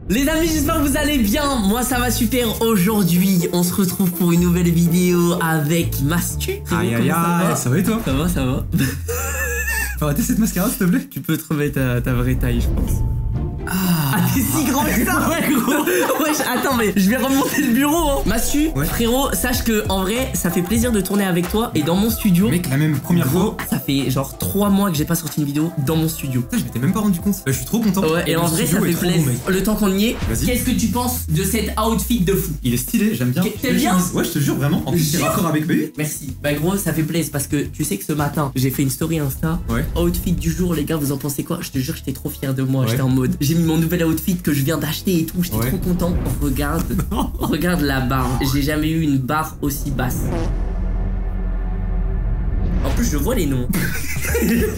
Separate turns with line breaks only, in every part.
Les amis, j'espère que vous allez bien. Moi ça va super. Aujourd'hui on se retrouve pour une nouvelle vidéo avec Mastu.
Aïe aïe aïe, ça va et toi?
Ça va, ça va.
Faut arrêter cette mascara s'il te plaît.
Tu peux te remettre ta vraie taille je pense. Ah, t'es si grand que ça, ouais, gros. Wesh, attends, mais je vais remonter le bureau, hein. Mastu, ouais. Frérot, sache que en vrai, ça fait plaisir de tourner avec toi et dans mon studio.
Mec, la même première fois.
Ça fait genre 3 mois que j'ai pas sorti une vidéo dans mon studio.
Putain, je m'étais même pas rendu compte. Bah, je suis trop content.
Ouais, et en vrai, ça fait plaisir.
Bon,
le temps qu'on y est, qu'est-ce que tu penses de cet outfit de fou?
Il est stylé, j'aime bien.
T'aimes bien?
Ouais, je te jure, vraiment. En plus, c'est raccord avec Baby.
Merci. Bah, gros, ça fait plaisir parce que tu sais que ce matin, j'ai fait une story Insta.
Ouais.
Outfit du jour, les gars, vous en pensez quoi? Je te jure, j'étais trop fier de moi. Ouais. J'étais en mode, j'ai mis mon nouvel outfit que je viens d'acheter et tout, j'étais trop content. Regarde, regarde la barre. J'ai jamais eu une barre aussi basse. En plus, je vois les noms.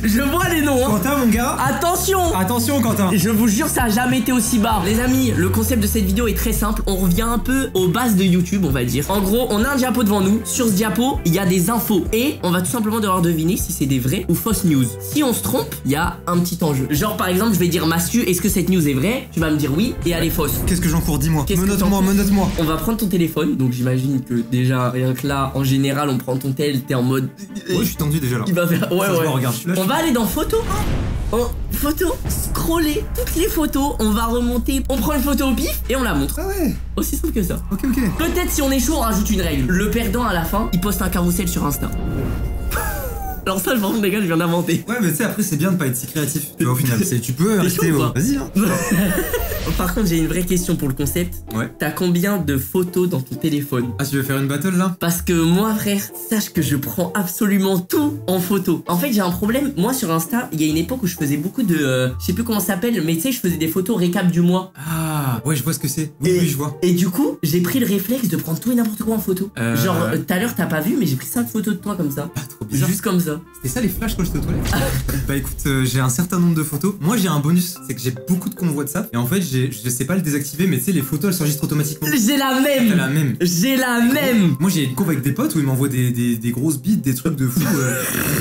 Je vois les noms, hein.
Quentin, mon gars.
Attention.
Attention, Quentin.
Je vous jure, ça a jamais été aussi bas. Les amis, le concept de cette vidéo est très simple. On revient un peu aux bases de YouTube, on va dire. En gros, on a un diapo devant nous. Sur ce diapo, il y a des infos. Et on va tout simplement devoir deviner si c'est des vraies ou fausses news. Si on se trompe, il y a un petit enjeu. Genre, par exemple, je vais dire Mastu, est-ce que cette news est vraie? Tu vas me dire oui et elle est fausse.
Qu'est-ce que j'encours? Dis-moi. Menote-moi.
On va prendre ton téléphone. Donc, j'imagine que déjà, rien que là, en général, on prend ton tel, t'es en mode.
Ouais, je suis tendu déjà là.
Il va faire. Ouais.
Regarde,
on va aller dans photos. Photos, scroller toutes les photos, on va remonter, on prend une photo au pif et on la montre.
Ah ouais.
Aussi simple que ça.
Ok.
Peut-être si on est chaud, on rajoute une règle. Le perdant à la fin, il poste un carrousel sur Insta. Alors ça, par contre, les gars, je viens d'inventer.
Ouais, mais tu sais, après, c'est bien de pas être si créatif. Mais au final, tu peux rester au... Vas-y, hein.
Par contre, j'ai une vraie question pour le concept.
Ouais.
T'as combien de photos dans ton téléphone?
Ah, tu veux faire une battle, là?
Parce que moi, frère, sache que je prends absolument tout en photo. En fait, j'ai un problème. Moi, sur Insta, il y a une époque où je faisais beaucoup de... je sais plus comment ça s'appelle, mais tu sais, je faisais des photos récap du mois.
Ah, ouais, je vois ce que c'est. Oui, je vois.
Et du coup, j'ai pris le réflexe de prendre tout et n'importe quoi en photo. Genre, tout à l'heure, t'as pas vu, mais j'ai pris 5 photos de toi comme ça.
Ah, trop bizarre.
Juste comme ça.
C'était ça les flashs quand j'étais aux toilettes? Bah écoute, j'ai un certain nombre de photos. Moi, j'ai un bonus, c'est que j'ai beaucoup de convois de ça. Et en fait, je sais pas le désactiver, mais tu sais, les photos, elles s'enregistrent automatiquement.
J'ai la même.
T'as la même.
J'ai la même.
Moi, j'ai une convo avec des potes où ils m'envoient des grosses bites, des trucs de fou.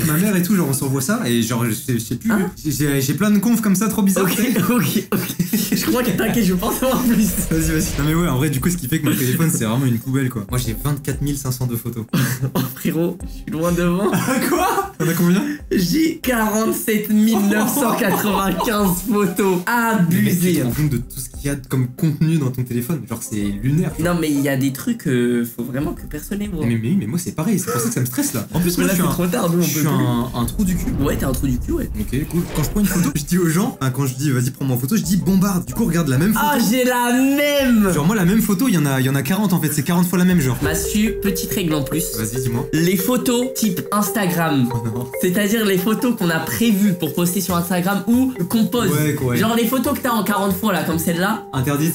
Ma mère et tout, genre, on s'envoie ça. Et genre, je sais plus. Hein? J'ai plein de confs comme ça, trop bizarres.
Ok. Je crois que t'inquiète, je pense en plus.
Vas-y. Non, mais ouais, en vrai, du coup, ce qui fait que mon téléphone, c'est vraiment une poubelle, quoi. Moi, j'ai 24 502 photos.
Oh, frérot, je suis loin devant.
Quoi? T'en as combien?
J'ai 47 995 photos. Abusé.
Tu te rends compte de tout ce qu'il y a comme contenu dans ton téléphone? Genre, c'est lunaire.
Non, mais il y a des trucs, faut vraiment que personne n'ait voit.
Mais moi, c'est pareil, c'est pour ça que ça me stresse là. En plus, moi,
là, c'est trop tard, nous, on peut
plus. Je suis un trou du cul.
Ouais, t'es un trou du cul, ouais.
Ok, cool. Quand je prends une photo, je dis aux gens, quand je dis vas-y, prends-moi en photo, je dis bombarde. Du coup, regarde la même photo.
Ah, j'ai la même.
Genre, moi, la même photo, il y en a 40 en fait, c'est 40 fois la même, genre.
Mastu, petite règle en plus.
Vas-y, dis-moi.
Les photos type Instagram. C'est-à-dire les photos qu'on a prévues pour poster sur Instagram ou qu'on pose.
Ouais.
Genre les photos que t'as en 40 fois là, comme celle-là.
Interdite.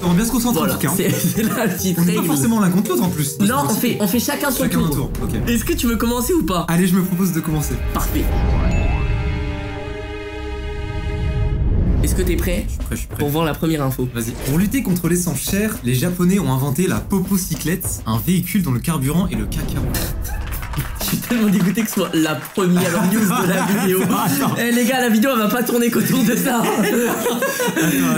On
va bien se concentrer en tout cas.
C'est la petite règle.
On est pas forcément l'un contre l'autre en plus.
Non, on fait chacun son tour.
Chacun un tour, ok.
Est-ce que tu veux commencer ou pas?
Allez, je me propose de commencer.
Parfait. Est-ce que t'es prêt?
Je suis prêt.
Pour voir la première info.
Vas-y. Pour lutter contre l'essence chère, les Japonais ont inventé la popocyclette, un véhicule dont le carburant est le caca.
Je suis tellement dégoûté que ce soit la première news de la vidéo. Eh les gars, la vidéo elle va pas tourner qu'autour de ça.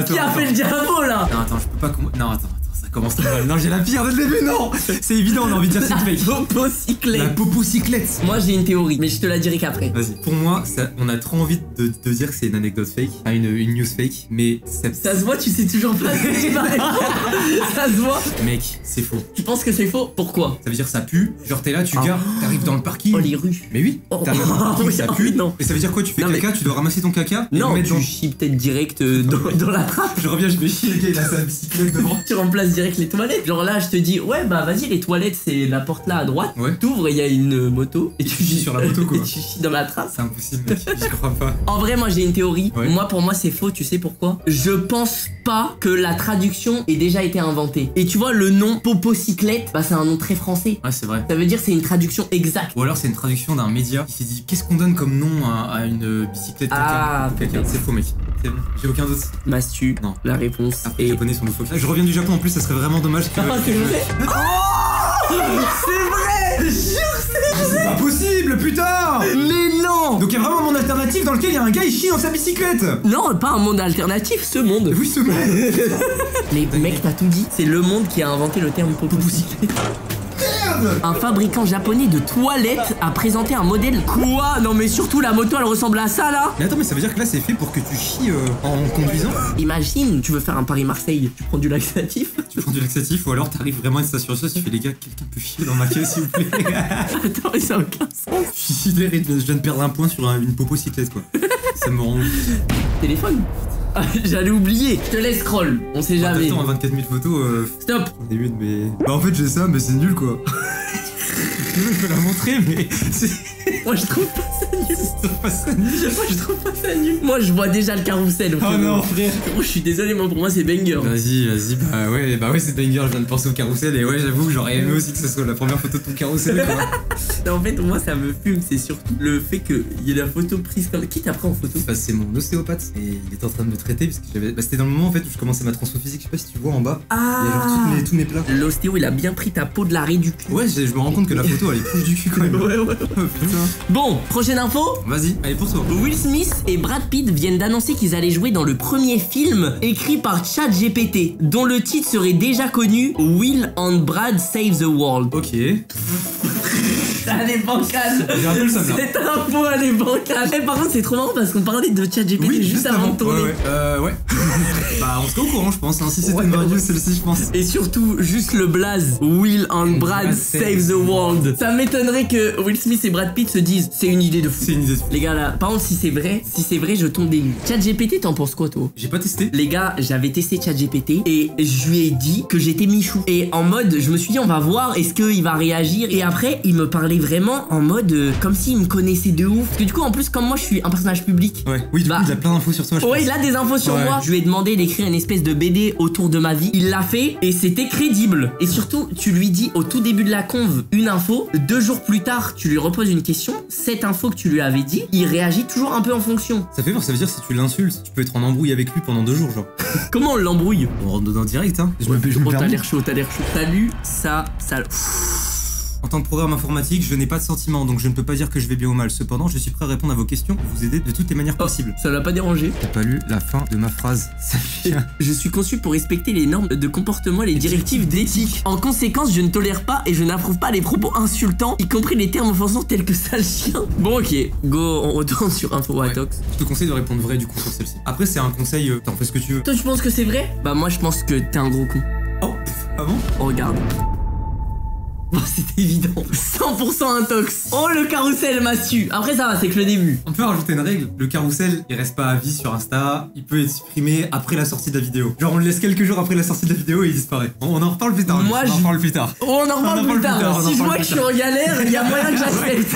Qui a fait le diabo là?
Non, attends, je peux pas. Non, attends, ça commence très mal. Non, j'ai la pire dès le début, non. C'est évident, on a envie de dire c'est fake.
Popocyclette.
La popocyclette.
Moi j'ai une théorie, mais je te la dirai qu'après.
Vas-y. Pour moi, on a trop envie de dire que c'est une anecdote fake, une news fake, mais
ça se voit, tu sais toujours pas ce que tu vas répondre. Ça se voit.
Mec, c'est faux.
Tu penses que c'est faux? Pourquoi?
Ça veut dire ça pue. Genre t'es là, tu gares, t'arrives dans le parking.
Oh les rues.
Mais oui. T'arrives dans le parking, ça pue.
Non.
Et ça veut dire quoi? Tu fais caca, tu dois ramasser ton caca.
Non, tu chies peut-être direct dans la trappe.
Je reviens, je vais chier, le gars, il a sa bicyclette devant.
Tu remplaces direct les toilettes. Genre là, je te dis, ouais, bah vas-y, les toilettes, c'est la porte là à droite.
Ouais.
T'ouvres et il y a une moto. Et tu
chies sur la moto, quoi.
Et tu chies dans la trappe.
C'est impossible, mec. J'y crois pas.
En vrai, moi j'ai une théorie.
Ouais.
Moi, pour moi, c'est faux. Tu sais pourquoi? Je pense pas que la traduction ait déjà été inventée. Et tu vois, le nom popocyclette, bah c'est un nom très français.
Ouais, c'est vrai.
Ça veut dire c'est une traduction exacte.
Ou alors c'est une traduction d'un média qui s'est dit qu'est-ce qu'on donne comme nom à une bicyclette caca?
Ah,
caca. C'est faux, mec. C'est bon. J'ai aucun doute.
Mastu.
Non.
La réponse.
Après, les Japonais sont loufoques. Je reviens du Japon en plus, ça serait vraiment dommage que.
Ah, c'est vrai. Oh, c'est vrai. Jure, c'est
C'est pas possible, putain.
Mais non.
Donc il y a vraiment un monde alternatif dans lequel il y a un gars il chie dans sa bicyclette.
Non, pas un monde alternatif, ce monde.
Oui, ce monde.
Mais mec, t'as tout dit. C'est le monde qui a inventé le terme popocyclette. Un fabricant japonais de toilettes a présenté un modèle. Quoi? Non mais surtout la moto elle ressemble à ça là.
Mais attends, mais ça veut dire que là c'est fait pour que tu chies en conduisant?
Imagine, tu veux faire un Paris-Marseille, tu prends du laxatif.
Tu prends du laxatif ou alors t'arrives vraiment à une station de tu fais les gars, quelqu'un peut chier dans ma queue s'il vous plaît.
Attends mais ça n'a aucun sens.
Je suis sidéré, je viens de perdre un point sur une popocyclette quoi. Ça me rend ouf.
Téléphone. Ah, j'allais oublier. Je te laisse scroll. On sait jamais.
Attends, 24 000 photos.
Stop.
On est une, mais. Bah en fait j'ai ça, mais c'est nul quoi. Je peux la montrer, mais c'est.
Moi je trouve pas ça nul.
Pas ça nul.
Moi je trouve pas ça nul. Moi je vois déjà le carrousel.
Oh non frère.
Moi je suis désolé, moi pour moi c'est banger.
Vas-y, bah ouais c'est banger, je viens de penser au carrousel et ouais j'avoue que j'aurais aimé aussi que ce soit la première photo de ton carrousel quoi.
Non, en fait moi ça me fume, c'est surtout le fait qu'il y ait la photo prise comme. Qui t'a pris en photo?
Bah c'est mon ostéopathe et il était en train de me traiter parce que j'avais. Bah c'était dans le moment en fait où je commençais ma transfo physique, je sais pas si tu vois en bas.
Ah.
Il y a genre tous mes plats.
L'ostéo il a bien pris ta peau de l'arrêt du cul.
Ouais, je me rends compte que la photo elle est proche du cul quand même.
Ouais.
Oh putain.
Bon, prochaine info.
Vas-y, allez pour toi.
Will Smith et Brad Pitt viennent d'annoncer qu'ils allaient jouer dans le premier film écrit par ChatGPT, dont le titre serait déjà connu, Will and Brad Save the World.
Ok.
Elle est bancale.
J'ai un peu le seum, là.
Cette info elle est bancale. Et par contre c'est trop marrant parce qu'on parlait de ChatGPT juste avant de tourner.
Ouais. Bah on serait au courant je pense, hein. Si c'était une vraie news celle-ci je pense.
Et surtout juste le blaze Will and Brad Save the World. Ça m'étonnerait que Will Smith et Brad Pitt se disent c'est une idée de fou.
C'est une idée de fou.
Les gars là, par contre si c'est vrai je tombe des nues. ChatGPT t'en penses quoi toi?
J'ai pas testé.
Les gars, j'avais testé ChatGPT et je lui ai dit que j'étais Michou. Et en mode, je me suis dit on va voir est-ce qu'il va réagir. Et après il me parlait vraiment en mode comme s'il me connaissait de ouf. Parce que du coup en plus comme moi je suis un personnage public.
Ouais, oui du coup il a plein d'infos sur toi je pense.
Ouais il a des infos sur moi. Je lui ai demandé d'écrire une espèce de BD autour de ma vie. Il l'a fait et c'était crédible. Et surtout tu lui dis au tout début de la conve une info. 2 jours plus tard tu lui reposes une question. Cette info que tu lui avais dit, il réagit toujours un peu en fonction.
Ça fait peur, ça veut dire si tu l'insultes, tu peux être en embrouille avec lui pendant 2 jours genre.
Comment on l'embrouille?
On rentre dans direct hein.
Oh t'as l'air chaud, t'as l'air chaud. Salut, ça.
En tant que programme informatique, je n'ai pas de sentiments, donc je ne peux pas dire que je vais bien ou mal. Cependant, je suis prêt à répondre à vos questions et vous aider de toutes les manières possibles.
Ça l'a pas dérangé?
T'as pas lu la fin de ma phrase.
Je suis conçu pour respecter les normes de comportement et les directives d'éthique. En conséquence, je ne tolère pas et je n'approuve pas les propos insultants, y compris les termes offensants tels que sale chien. Bon ok, go, on retourne sur Infowatox.
Je te conseille de répondre vrai du coup sur celle-ci. Après c'est un conseil, t'en fais ce que tu veux.
Toi tu penses que c'est vrai? Bah moi je pense que t'es un gros con.
Oh, ah bon?
Oh, regarde. Bon, c'était évident. 100% intox. Oh, le carrousel m'a su. Après, ça va, c'est que le début.
On peut rajouter une règle. Le carrousel, il reste pas à vie sur Insta. Il peut être supprimé après la sortie de la vidéo. Genre, on le laisse quelques jours après la sortie de la vidéo et il disparaît. On en reparle plus tard.
Moi,
on en reparle plus tard.
Oh, on en reparle plus tard. Si je vois que je suis en galère, il y a moyen que j'accepte.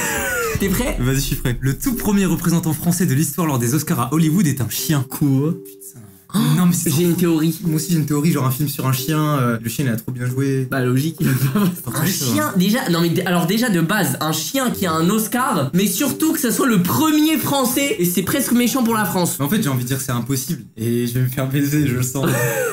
T'es prêt?
Vas-y, je suis prêt. Le tout premier représentant français de l'histoire lors des Oscars à Hollywood est un chien.
Quoi?
Putain. Non mais
j'ai une théorie.
Moi aussi j'ai une théorie, genre un film sur un chien, le chien il a trop bien joué.
Bah logique, il va pas. Un chien, déjà, non mais alors déjà de base, un chien qui a un Oscar, mais surtout que ça soit le premier français, et c'est presque méchant pour la France.
En fait j'ai envie de dire que c'est impossible, et je vais me faire baiser, je le sens.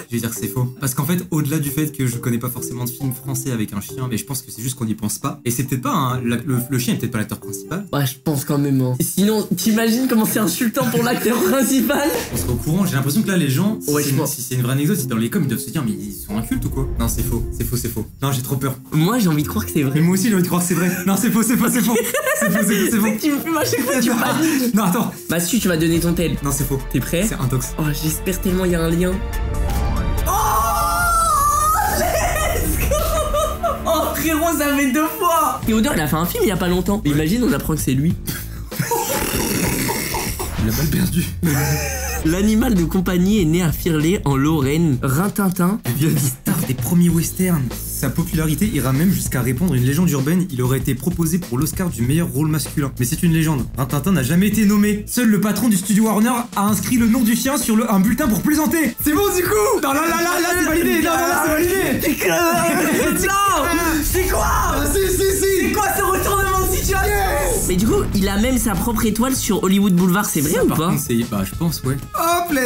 Je vais dire que c'est faux. Parce qu'en fait, au-delà du fait que je connais pas forcément de film français avec un chien, mais je pense que c'est juste qu'on n'y pense pas. Et c'est peut-être pas, hein, le chien est peut-être pas l'acteur principal.
Ouais, je pense quand même. Hein. Sinon, t'imagines comment c'est insultant pour l'acteur principal?
On serait au courant, j'ai l'impression que là les gens,
ouais,
si c'est une vraie anecdote, dans les coms ils doivent se dire mais ils sont incultes ou quoi? Non c'est faux, c'est faux, c'est faux. Non j'ai trop peur.
Moi j'ai envie de croire que c'est vrai.
Mais moi aussi j'ai envie de croire que c'est vrai. Non c'est faux, c'est faux, c'est faux. C'est faux, c'est faux.
Tu me fumes à chaque fois que tu parles.
Non attends.
Bah si tu vas donner ton tel.
Non c'est faux.
T'es prêt?
C'est intox.
Oh j'espère tellement il y a un lien. Oh frérot ça fait 2 fois. Théodore il a fait un film il y a pas longtemps. Ouais. Imagine on apprend que c'est lui.
Il a balle perdue.
L'animal de compagnie est né à Firley en Lorraine. Rintintin,
vieux star des premiers westerns. Sa popularité ira même jusqu'à répondre à une légende urbaine. Il aurait été proposé pour l'Oscar du meilleur rôle masculin. Mais c'est une légende. Rintintin n'a jamais été nommé. Seul le patron du studio Warner a inscrit le nom du chien sur un bulletin pour plaisanter. C'est bon du coup. Non là c'est validé. Non c'est validé.
Non. C'est quoi?
Si.
C'est quoi ce retournement de situation? Mais du coup, il a même sa propre étoile sur Hollywood Boulevard, c'est vrai
Ça,
ou
par
pas?
contre, bah, je pense, ouais. Hop là.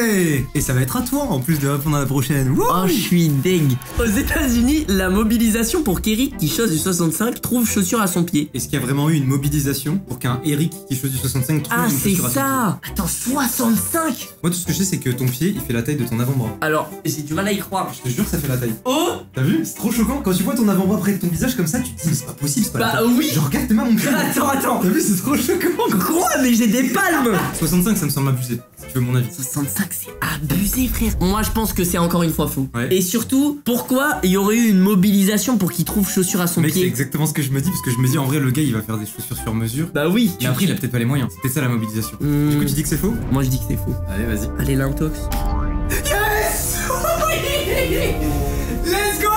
Et ça va être à toi en plus de répondre à la prochaine. Wouh.
Oh, je suis deg. Aux États-Unis, la mobilisation pour qu'Eric qui chose du 65 trouve chaussure à son pied.
Est-ce qu'il y a vraiment eu une mobilisation pour qu'un Eric qui chose du 65 trouve
Ah,
une
c'est
chaussure à son
ça. Attends, 65?
Moi, tout ce que je sais, c'est que ton pied, il fait la taille de ton avant-bras.
Alors, j'ai du mal à y croire.
Je te jure que ça fait la taille.
Oh.
T'as vu? C'est trop choquant. Quand tu vois ton avant-bras près de ton visage comme ça, tu te dis, mais c'est pas possible, c'est pas la
Bah
taille.
oui.
Genre, regarde-moi mon pied.
Attends.
T'as vu, c'est trop choquant.
Quoi? Mais j'ai des palmes.
65, ça me semble abusé, si tu veux mon avis.
65, c'est abusé, frère. Moi, je pense que c'est encore une fois faux.
Ouais.
Et surtout, pourquoi il y aurait eu une mobilisation pour qu'il trouve chaussure à son
Mec, c'est
pied?
exactement ce que je me dis, parce que je me dis, en vrai, le gars, il va faire des chaussures sur mesure.
Bah oui.
Et après, il a peut-être pas les moyens. C'était ça la mobilisation. Du coup, tu dis que c'est faux?
Moi, je dis que c'est faux.
Allez, vas-y.
Allez, l'intox.
Yes! Let's go!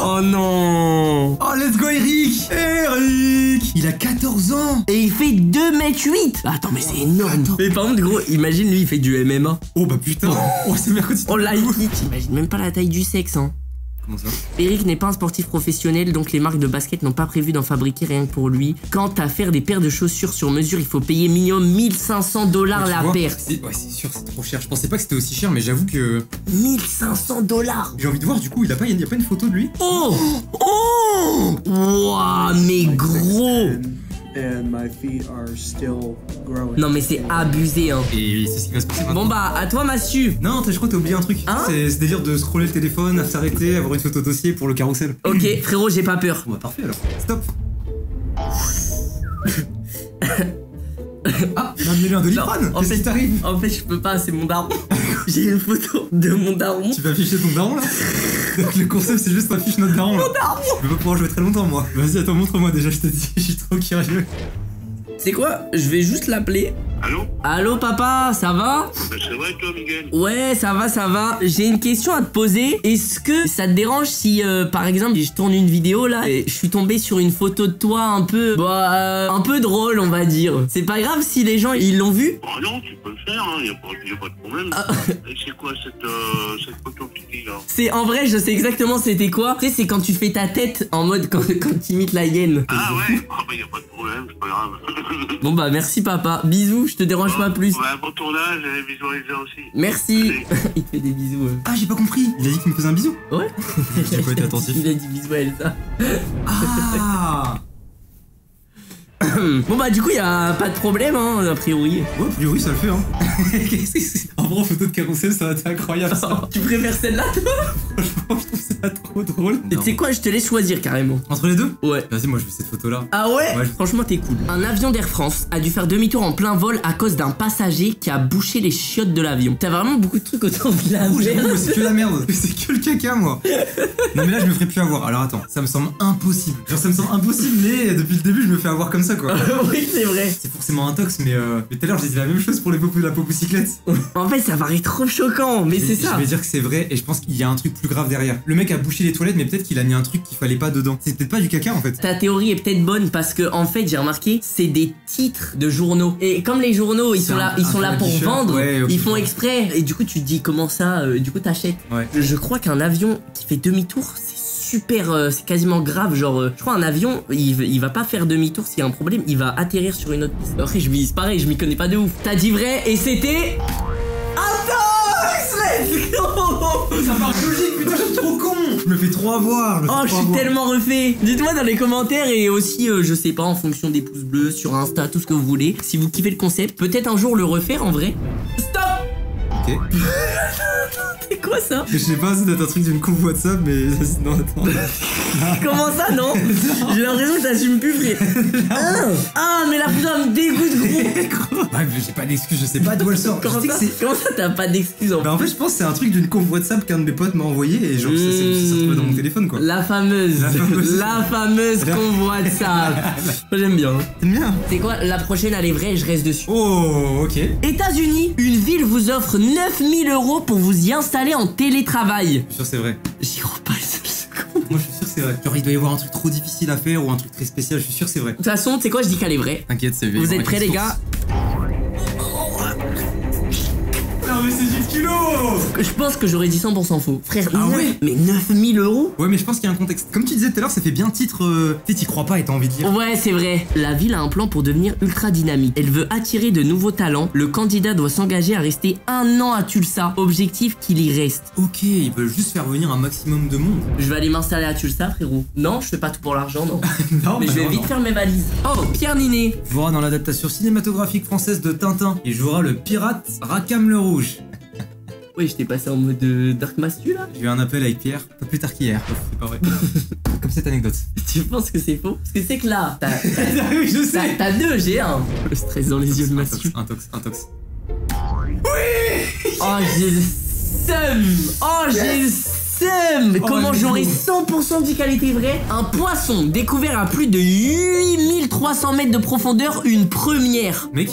Oh non.
Oh, let's go, Eric! Eric! Il a 14 ans!
Et il fait 2m8. Attends, mais c'est énorme. Mais par contre, gros, imagine lui, il fait du MMA.
Oh, bah putain! Oh, c'est mercredi.
Oh là, t'imagines même pas la taille du sexe, hein.
Comment ça?
Eric n'est pas un sportif professionnel, donc les marques de basket n'ont pas prévu d'en fabriquer rien que pour lui. Quant à faire des paires de chaussures sur mesure, il faut payer minimum 1500 $ la paire.
Ouais, c'est sûr, c'est trop cher. Je pensais pas que c'était aussi cher, mais j'avoue que.
1500 $.
J'ai envie de voir, du coup, il y a pas une photo de lui?
Oh. Oh. Wouah, mais gros.
And my feet are still growing.
Non mais c'est abusé, hein.
Et c'est ce qui va se passer maintenant.
Bon bah, à toi Massu.
Non, je crois que t'as oublié un truc.
Hein?
C'est ce délire de scroller le téléphone, à s'arrêter, avoir une photo dossier pour le carrousel.
Ok, frérot, j'ai pas peur.
Bon bah parfait alors. Stop. Ah, amenez-lui un Doliprane.
En
Qu'est-ce
fait,
qui t'arrive?
En fait, je peux pas, c'est mon daron. J'ai une photo de mon daron.
Tu vas afficher ton daron là? Donc le concept c'est juste affiche notre daron là.
Mon daron.
Je vais pas pouvoir jouer très longtemps moi. Vas-y, attends, montre-moi déjà, je te dis, je suis trop curieux.
C'est quoi? Je vais juste l'appeler.
Allô?
Allô papa, ça va?
C'est vrai toi Miguel?
Ouais, ça va. J'ai une question à te poser. Est-ce que ça te dérange si, par exemple, je tourne une vidéo là et je suis tombé sur une photo de toi un peu, un peu drôle, on va dire. C'est pas grave si les gens ils l'ont vu?
Oh non, tu peux le faire, hein, y a pas de problème.
Ah.
Et c'est quoi cette photo que tu dis là?
C'est en vrai, je sais exactement c'était quoi. Tu sais, c'est quand tu fais ta tête en mode quand tu imites la hyène.
Ah ouais? Ah bah y a pas de problème, c'est pas grave.
Bon bah merci papa. Bisous, je te dérange pas plus.
Bah bon tournage et visualiser aussi.
Merci.
Allez.
Il te fait des bisous.
Ah, j'ai pas compris. Il a dit qu'il me faisait un bisou.
Ouais.
J'ai pas été attentif.
Il a dit bisous à Elsa.
Ah.
Bon bah du coup y a pas de problème hein, a priori.
Ouais, a priori ça le fait hein. Qu'est-ce que c'est? En vrai, en photo de carrousel, ça va être incroyable ça.
Tu préfères celle-là toi?
Franchement, je trouve ça trop drôle.
Et tu sais quoi, je te laisse choisir carrément.
Entre les deux?
Ouais.
Vas-y, moi je veux cette photo là.
Ah ouais,
Ouais.
Franchement t'es cool. Un avion d'Air France a dû faire demi-tour en plein vol à cause d'un passager qui a bouché les chiottes de l'avion. T'as vraiment beaucoup de trucs autour de la
Oh, j'avoue,
merde.
mais c'est que la merde. C'est que le caca, moi. Non, mais là, je me ferai plus avoir. Alors attends, ça me semble impossible. Genre, ça me semble impossible, mais depuis le début, je me fais avoir comme ça, quoi.
Oui c'est vrai.
C'est forcément un tox, mais tout à l'heure, j'ai dit la même chose pour la popocyclette.
En fait ça paraît trop choquant, mais c'est ça.
Je vais dire que c'est vrai, et je pense qu'il y a un truc plus grave derrière. Le mec a bouché les toilettes, mais peut-être qu'il a mis un truc qu'il fallait pas dedans. C'est peut-être pas du caca, en fait.
Ta théorie est peut-être bonne parce que en fait j'ai remarqué c'est des titres de journaux et comme les journaux ils
C'est
sont là pour
t-shirt.
vendre,
Ouais, ok.
ils font exprès et du coup tu te dis comment ça du coup t'achètes.
Ouais.
Je crois qu'un avion qui fait demi-tour c'est super c'est quasiment grave genre je crois un avion il va pas faire demi-tour s'il y a un problème, il va atterrir sur une autre piste. Après c'est pareil, je m'y connais pas de ouf. T'as dit vrai et c'était let's go.
Ça part logique, putain, je suis trop con. Je me fais trop avoir.
Oh, je suis tellement refait. Dites-moi dans les commentaires et aussi, je sais pas, en fonction des pouces bleus, sur Insta, tout ce que vous voulez. Si vous kiffez le concept, peut-être un jour le refaire en vrai. Stop.
Ok.
C'est quoi ça?
Je sais pas, ça doit être un truc d'une coupe WhatsApp, mais non, attends.
Comment ça, non? J'ai l'impression que t'assumes plus, frère. Ah, mais la photo elle me dégoûte, gros.
Ouais, mais j'ai pas d'excuse, je sais pas d'où elle sort.
Comment
Je sais
ça,
que c'est-
comment ça t'as pas d'excuses en fait?
Bah en fait je pense que c'est un truc d'une conf WhatsApp qu'un de mes potes m'a envoyé et genre ça s'est retrouvé dans mon téléphone quoi.
La fameuse convo WhatsApp. Moi j'aime bien.
T'aimes bien?
C'est quoi, la prochaine elle est vraie et je reste dessus.
Oh ok.
États-Unis, une ville vous offre 9000 € pour vous y installer en télétravail.
Je suis sûr que c'est vrai.
J'y crois pas une seule seconde.
Moi je suis sûr que c'est vrai. Genre il doit y avoir un truc trop difficile à faire ou un truc très spécial, je suis sûr que c'est vrai.
De toute façon, tu sais quoi, je dis qu'elle est vraie.
T'inquiète, c'est vrai.
Vous êtes prêts les gars?
Non mais c'est juste kilos.
Je pense que j'aurais dit 100% faux. Frère,
Ah ouais?
mais 9000 euros?
Ouais, mais je pense qu'il y a un contexte. Comme tu disais tout à l'heure, ça fait bien titre. Tu sais, t'y crois pas et t'as envie de lire.
Ouais, c'est vrai. La ville a un plan pour devenir ultra dynamique. Elle veut attirer de nouveaux talents. Le candidat doit s'engager à rester 1 an à Tulsa. Objectif qu'il y reste.
Ok, ils veulent juste faire venir un maximum de monde.
Je vais aller m'installer à Tulsa, frérot. Non, je fais pas tout pour l'argent, non.
Non,
Mais je vais vite faire mes valises. Oh, Pierre Ninet.
Jouera dans l'adaptation cinématographique française de Tintin. Il jouera le pirate Rackham le Rouge.
Oui, je t'ai passé en mode Dark Mastu là.
J'ai eu un appel avec Pierre, pas plus tard qu'hier. C'est pas vrai. Comme cette anecdote.
Tu penses que c'est faux? Parce que c'est que là,
Oui, je sais.
t'as 2, j'ai 1. Le stress dans les yeux de Mastu.
Un tox.
Oh, j'ai le seum. Oh, j'ai le seum. Comment
let's
j'aurais
go.
100% dit qu'elle était vraie? Un poisson découvert à plus de 8300 mètres de profondeur, une première.
Mec,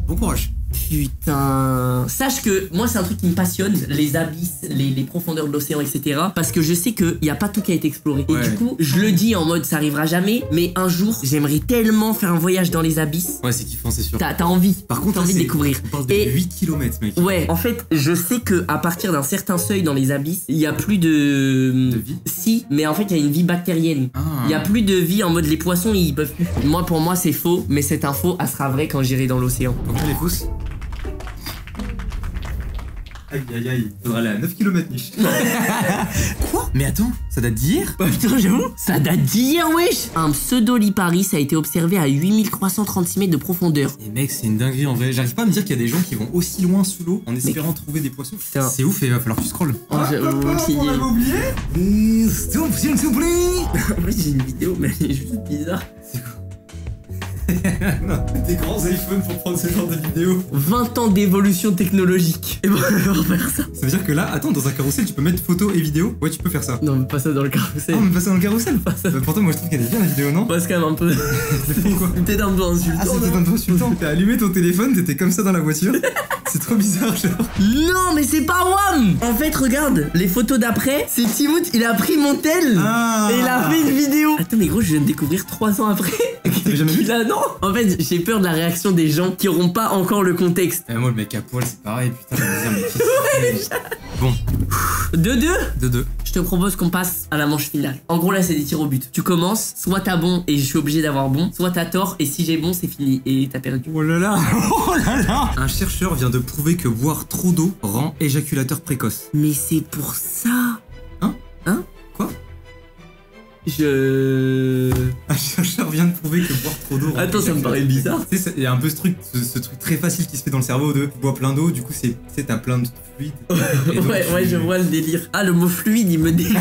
bon courage.
Putain. Sache que moi c'est un truc qui me passionne, les abysses, les profondeurs de l'océan, etc. Parce que je sais qu'il n'y a pas tout qui a été exploré. Et
Ouais.
du coup, je le dis en mode ça arrivera jamais, mais un jour j'aimerais tellement faire un voyage dans les abysses.
Ouais, c'est kiffant, c'est sûr.
T'as envie.
Par contre,
t'as envie de découvrir.
On parle de
Et
8 km, mec.
ouais, en fait, je sais que à partir d'un certain seuil dans les abysses, il y a plus de
De vie?
Si, mais en fait, il y a une vie bactérienne.
Ah.
Il y a plus de vie en mode les poissons, ils peuvent plus. Moi, pour moi, c'est faux, mais cette info, elle sera vraie quand j'irai dans l'océan.
Donc elle est fausse. Aïe. Faudra aller à 9 km niche. Quoi? Mais attends, ça date d'hier?
Putain, j'avoue, ça date d'hier, wesh. Un pseudo-liparis a été observé à 8336 mètres de profondeur.
Et mec, c'est une dinguerie en vrai. J'arrive pas à me dire qu'il y a des gens qui vont aussi loin sous l'eau en espérant trouver des poissons.
Putain.
C'est ouf et il va falloir que tu scrolles.
Oh, j'avoue, c'est
on l'avait oublié? S'il vous plaît.
En fait, j'ai une vidéo, mais elle est juste bizarre.
C'est quoi? Non, des grands iPhones pour prendre ce genre de vidéo.
20 ans d'évolution technologique. Et bon, on va faire ça.
Ça veut dire que là, attends, dans un carrousel, tu peux mettre photo et vidéo. Ouais, tu peux faire ça.
Non, mais pas ça dans le carrousel.
Ah, mais pas ça dans le carrousel.
Pas ça.
Bah, pourtant, moi je trouve qu'elle est bien la vidéo, non?
Passe quand même un peu.
Pourquoi?
Peut-être un peu insultant.
Ah, c'était
non
un peu insultant. T'as allumé ton téléphone, t'étais comme ça dans la voiture. C'est trop bizarre, genre.
Non, mais c'est pas WAM. En fait, regarde, les photos d'après, c'est Timoth, il a pris mon tel.
Ah.
Et il a fait une vidéo. Attends, mais gros, je viens de découvrir 3 ans après.
T'avais jamais vu?
Là, non. En fait, j'ai peur de la réaction des gens qui auront pas encore le contexte.
Moi, le mec à poil, c'est pareil, putain, je me disais, mais qu'est-ce que c'est? Bon,
2-2.
2-2.
Je te propose qu'on passe à la manche finale. En gros, là, c'est des tirs au but. Tu commences, soit t'as bon et je suis obligé d'avoir bon, soit t'as tort et si j'ai bon, c'est fini et t'as perdu.
Oh là là. Oh là là. Un chercheur vient de prouver que boire trop d'eau rend éjaculateur précoce.
Mais c'est pour ça. Hein
Quoi?
Un
chercheur vient de prouver que boire trop d'eau rend
Attends, ça me paraît bizarre.
Tu sais, il y a un peu ce truc très facile qui se fait dans le cerveau de tu bois plein d'eau, du coup, tu sais, t'as plein de fluide. Et donc,
Ouais, je vois le délire. Ah, le mot fluide, il me dégoûte.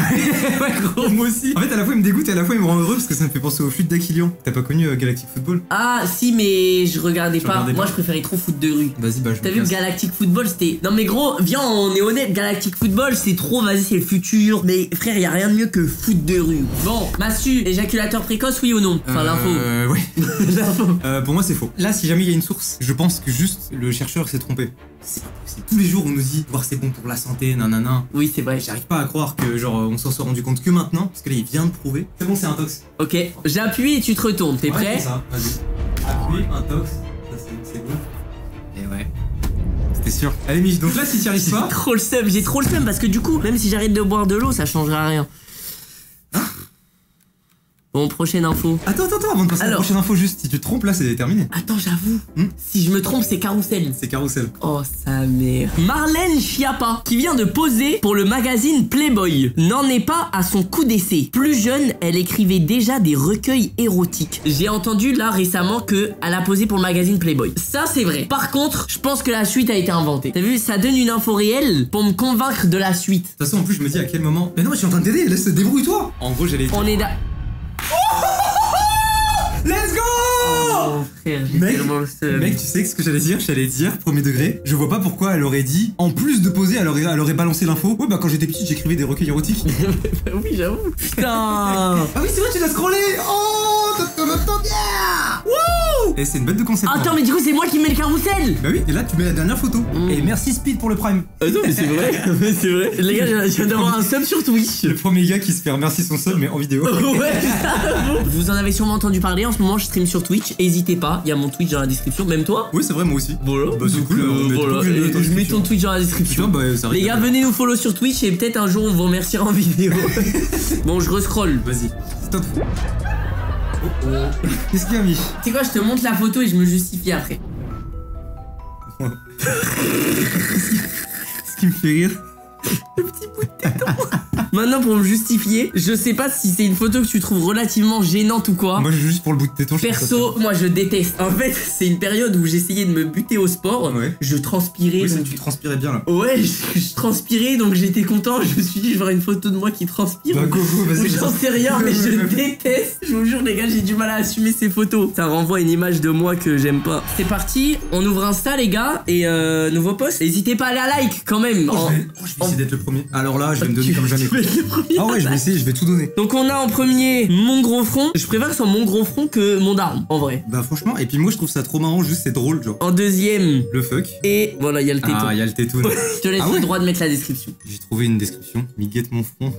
Ouais, gros, moi aussi. En fait, à la fois, il me dégoûte et à la fois, il me rend heureux parce que ça me fait penser au fluide d'Aquilian. T'as pas connu Galactic Football?
Ah, si, mais je regardais pas.
regardais
Moi,
pas.
je préférais trop foot de rue.
Vas-y, bah, je
T'as
me
vu
casse.
Galactic Football, c'était. Non, mais gros, viens, on est honnête. Galactic Football, c'est trop, vas-y, c'est le futur. Mais frère, y a rien de mieux que foot de rue. Bon, Massu, éjaculateur précoce, oui ou non? Enfin, l'info.
Ouais.
L'info.
Pour moi, c'est faux. Là, si jamais il y a une source, je pense que juste le chercheur s'est trompé. C'est tous les jours, on nous dit boire c'est bon pour la santé, nanana.
Oui, c'est vrai.
J'arrive pas à croire que, genre, on s'en soit rendu compte que maintenant, parce que là, il vient de prouver. C'est bon, c'est un tox.
Ok, j'appuie et tu te retournes. T'es
Ouais,
prêt?
c'est ça, vas-y. Appuie, un tox. Ça, c'est bon. Et ouais. C'était sûr. Allez, Mich, donc là, si t'y arrives
J'ai
pas.
trop le seum, j'ai trop le seum parce que du coup, même si j'arrête de boire de l'eau, ça changera rien. Bon, prochaine info.
Attends, avant de passer à la
Alors.
prochaine info, juste, si tu te trompes, là, c'est terminé.
Attends, j'avoue. Si je me trompe, c'est Carousel.
C'est Carousel.
Oh, sa mère. Marlène Schiappa, qui vient de poser pour le magazine Playboy, n'en est pas à son coup d'essai. Plus jeune, elle écrivait déjà des recueils érotiques. J'ai entendu là récemment que elle a posé pour le magazine Playboy. Ça, c'est vrai. Par contre, je pense que la suite a été inventée. T'as vu, ça donne une info réelle pour me convaincre de la suite.
De toute façon, en plus, je me dis à quel moment. Mais non, je suis en train de t'aider, laisse, débrouille-toi. En gros, j'allais.
On est
Let's go!
Oh, frère, j'ai
Mec,
tellement le seum.
Mec, tu sais ce que j'allais dire? J'allais dire, premier degré, je vois pas pourquoi elle aurait dit, en plus de poser, elle aurait balancé l'info. Ouais, bah quand j'étais petit, j'écrivais des recueils érotiques.
Oui, j'avoue. Putain.
Ah oui, c'est vrai, tu l'as scrollé! Oh! Yeah! Wouh! Et c'est une bête de concept.
Attends, mais du coup, c'est moi qui mets le carrousel.
Bah oui, et là tu mets la dernière photo. Et merci Speed pour le prime.
Attends, mais c'est vrai. Mais c'est vrai. Les gars, je viens d'avoir un sub sur Twitch.
Le premier gars qui se fait remercier son sub, mais en vidéo.
Ouais, vous en avez sûrement entendu parler. En ce moment, je stream sur Twitch. N'hésitez pas, il y a mon Twitch dans la description. Même toi.
Oui, c'est vrai, moi aussi.
Voilà.
Bah, c'est cool.
Voilà. Je mets ton Twitch dans la description.
Putain, bah, ça
Les gars, venez nous follow sur Twitch et peut-être un jour on vous remerciera en vidéo. Bon, je rescroll.
Vas-y, stop. Oh. Qu'est-ce qu'il y a, Mich?
Tu sais quoi, je te montre la photo et je me justifie après.
Ce qui me fait rire.
Le petit bout de téton. Maintenant, pour me justifier, je sais pas si c'est une photo que tu trouves relativement gênante ou quoi.
Moi, je joue juste pour le bout de téton.
Perso, moi je déteste. En fait, c'est une période où j'essayais de me buter au sport.
Ouais.
Je transpirais.
Oui,
donc...
tu transpirais bien là.
Ouais, je transpirais donc j'étais content. Je me suis dit, je vais avoir une photo de moi qui transpire.
Bah, go, vas-y.
J'en sais rien, mais je déteste. Je vous jure, les gars, j'ai du mal à assumer ces photos. Ça renvoie une image de moi que j'aime pas. C'est parti, on ouvre Insta, les gars, et nouveau post. N'hésitez pas à aller à like quand même.
Je vais essayer d'être le premier. Alors là, je vais me donner comme jamais. Ah ouais, je vais essayer, je vais tout donner.
Donc on a en premier mon gros front. Je préfère que ce soit mon gros front que mon daron, en vrai.
Bah franchement, et puis moi je trouve ça trop marrant, juste c'est drôle genre.
En deuxième,
le fuck.
et voilà, il y a le téton.
Ah, il y a le téton.
Je te laisse le droit de mettre la description.
J'ai trouvé une description. Miguette mon front.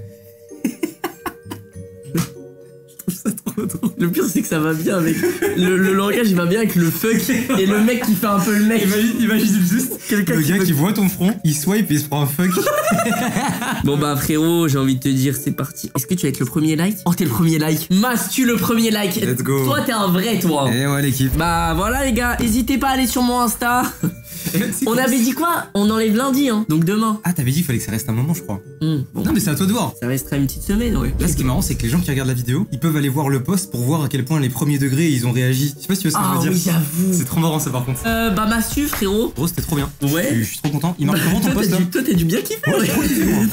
Ça trop drôle. Le pire c'est que ça va bien avec le langage, il va bien avec le fuck et le mec qui fait un peu le mec.
Imagine juste
quelqu'un
le gars qui voit ton front, il swipe et il se prend un fuck.
Bon bah frérot, j'ai envie de te dire c'est parti. Est-ce que tu vas être le premier like? Oh t'es le premier like. Mas, tu le premier like.
Let's go.
Toi t'es un vrai toi.
Eh ouais l'équipe.
Bah voilà les gars, n'hésitez pas à aller sur mon Insta. On avait dit quoi? On enlève lundi hein, donc demain.
Ah t'avais dit qu'il fallait que ça reste un moment je crois.
Bon.
Non mais c'est à toi de voir.
Ça restera une petite semaine ouais.
Là ce qui est marrant c'est que les gens qui regardent la vidéo, ils peuvent aller voir le post pour voir à quel point les premiers degrés ils ont réagi. Je sais pas si tu vois ce que je veux dire.
Ah oui j'avoue.
C'est trop marrant ça par contre.
Bah Massu frérot.
Gros c'était trop bien.
Ouais.
Je suis trop content. Il marche comment ton post là?
Toi t'as dû bien kiffer.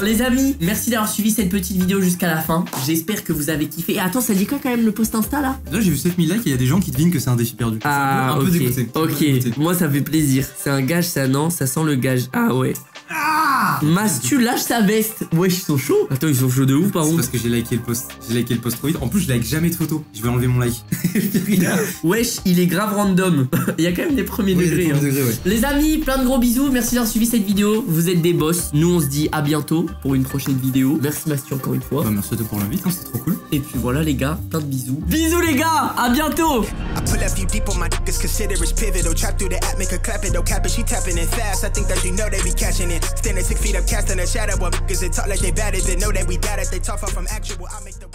Les amis, merci d'avoir suivi cette petite vidéo jusqu'à la fin. J'espère que vous avez kiffé. Et attends, ça dit quoi quand même le post Insta là?
Là j'ai vu 7000 likes et il y a des gens qui devinent que c'est un défi perdu.
Ah
un peu dégoûté.
Ok, moi ça fait plaisir. C'est un gage ça non? Ça sent le gage. Ah ouais. Mastu lâche sa veste. Ouais, ils sont chauds. Attends, ils sont chauds de ouf par
C'est
contre.
parce que j'ai liké le post. J'ai liké le post trop vite. En plus, je like jamais de photos. Je vais enlever mon like.
Wesh, il est grave random. Il y a quand même des premiers degrés. Hein.
Ouais.
Les amis, plein de gros bisous. Merci d'avoir suivi cette vidéo. Vous êtes des boss. Nous, on se dit à bientôt pour une prochaine vidéo. Merci Mastu encore une fois.
Bah, merci à toi pour l'invite, hein, c'était trop cool.
Et puis voilà les gars, plein de bisous. Bisous les gars, à bientôt.
I pull up you deep on my dick is consider it's pivotal. Trap through the app, make her clap it, cap it, she tapping it fast. I think that you know they be catching it. Standing 6 feet up, casting a shadow. What niggas that talk like they bad it, they know that we got it. They talk far from actual. I make the